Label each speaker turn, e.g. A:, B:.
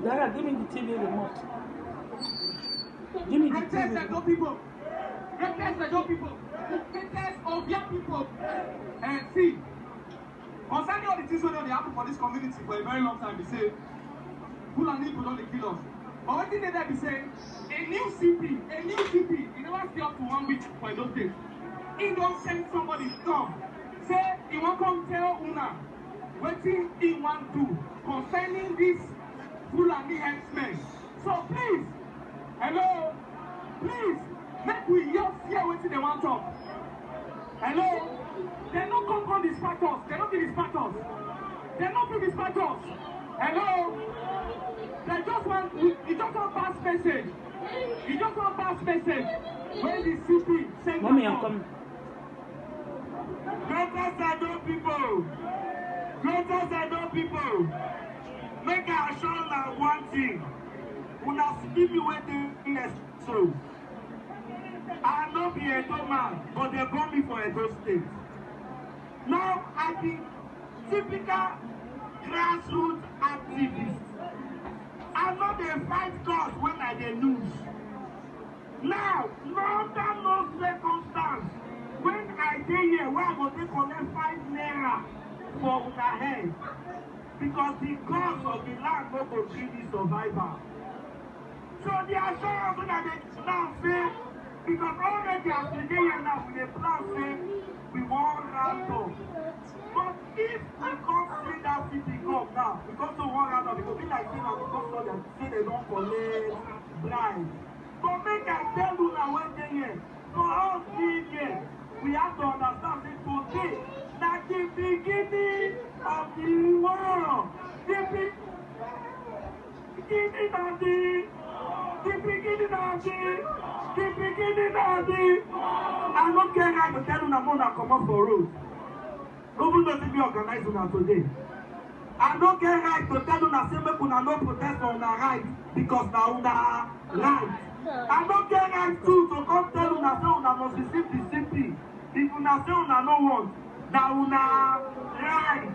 A: Yara, give me the TV remote. Give me the TV remote.
B: People. People. Of young people. And see, concerning all the things that happen for this community for a very long time, they say, Fulani people don't kill us. But what did they say? A new CP, he never stay up to 1 week for those days. He don't send somebody to come. Say, he won't come tell Una what he want to do concerning this Fulani henchmen. So please, hello, please, make we just hear what they want to. Hello, they don't come dispatch us. They don't dispatch us. They don't dispatch us. Hello, they just want pass message. You just want pass message. When the CP send
A: Mommy, I'm coming.
B: Greatest Edo people, make I assure that one thing. Una give me what they so. I no be Edo man, but they call me for Edo State. Now I be typical grassroots activist. I know they fight cause when I dey lose. Now, under no circumstance, when I dey here, where I go take collect 5 naira for una head, because the cause of the land no go kill the survivor. So the assurance that they now say, because already as we dey here now, we dey plan say we wan round up. But if we come see that city come now, because of one round up, it will be like saying that because of them say they don't collect bribe. But make I tell you now when they here, for us being here, we have to understand that today, that the beginning of the world, the beginning of the I don't care how to tell you now more than come up for road. Even though be organized una today. I don't care right to tell una say make una no protest for una right because na una right. I don't care right too to come tell una say una must receive the CP. If una say una no want, na una right.